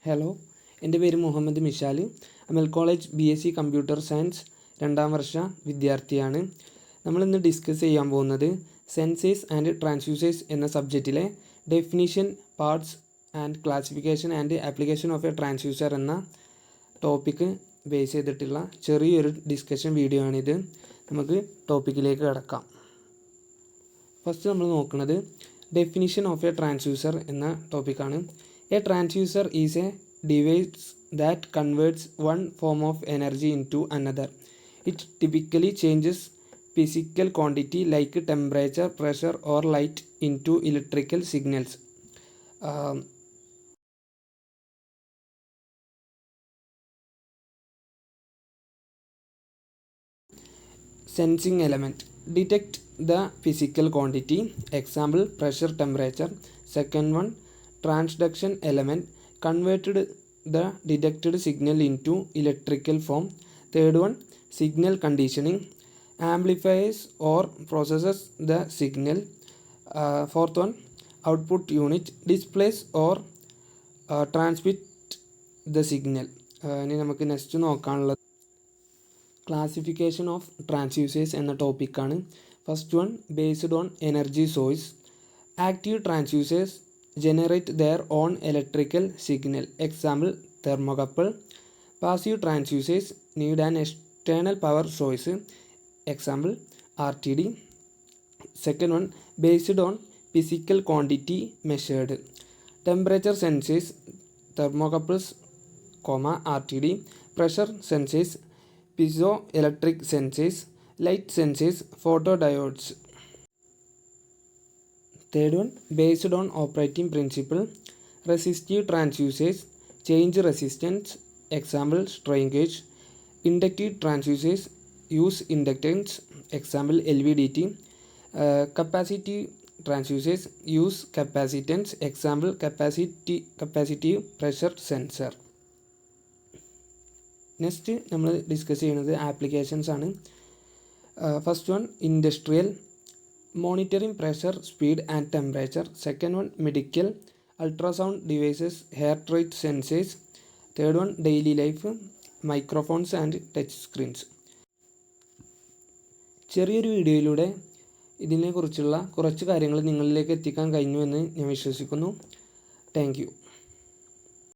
Hello, എൻ്റെ പേര് Muhammad Mishal. Amal college BSc computer science 2ാം വർഷ വിദ്യാർത്ഥിയാണ്. നമ്മളിന്ന് ഡിസ്കസ് ചെയ്യാൻ പോകുന്നത് സെൻസേഴ്സ് ആൻഡ് ട്രാൻസ്ഡ്യൂസേഴ്സ് എന്ന സബ്ജക്റ്റിലെ definition, parts and classification and application of a transducer എന്ന ടോപ്പിക്ക് ബേസ് ചെയ്തിട്ടുള്ള ചെറിയൊരു ഡിസ്കഷൻ വീഡിയോ ആണിത്. നമുക്ക് ടോപ്പിക്കിലേക്ക് കടക്കാം. ഫസ്റ്റ് നമ്മൾ നോക്കുന്നത് ഡെഫിനിഷൻ ഓഫ് എ ട്രാൻസ്ഡ്യൂസർ എന്ന ടോപ്പിക്കാണ്. A transducer is a device that converts one form of energy into another. It typically changes physical quantity like temperature, pressure, or light into electrical signals. Sensing element detect the physical quantity. Example: pressure, temperature. Second one, transduction element converted the detected signal into electrical form. Third one, signal conditioning amplifies or processes the signal. Fourth one, output unit displays or transmit the signal. ഇനി നമുക്ക് next നോക്കാനുള്ളത് classification of transducers എന്ന ടോപ്പിക്കാണ്. First one, based on energy source. Active transducers generate their own electrical signal. Example: thermocouple. Passive transducers need an external power source. Example: RTD. Second one, based on physical quantity measured. Temperature sensors, thermocouples, RTD. Pressure sensors, piezoelectric sensors. Light sensors, photodiodes. Third one, based on operating principle. Resistive transducers change resistance. Example: strain gauge. Inductive transducers use inductance. Example: LVDT. Capacitive transducers use capacitance. Example: capacitive pressure sensor. Next നമ്മൾ discuss ചെയ്യുന്നത് applications ആണ്. First one, industrial. Monitoring pressure, speed and temperature. Second one, medical. Ultrasound devices, heart rate sensors. Third one, daily life, microphones and touch screens. ചെറിയൊരു വീഡിയോയിലൂടെ ഇതിനെക്കുറിച്ചുള്ള കുറച്ച് കാര്യങ്ങൾ നിങ്ങളിലേക്ക് എത്തിക്കാൻ കഴിഞ്ഞു എന്ന് ഞാൻ വിശ്വസിക്കുന്നു. Thank you.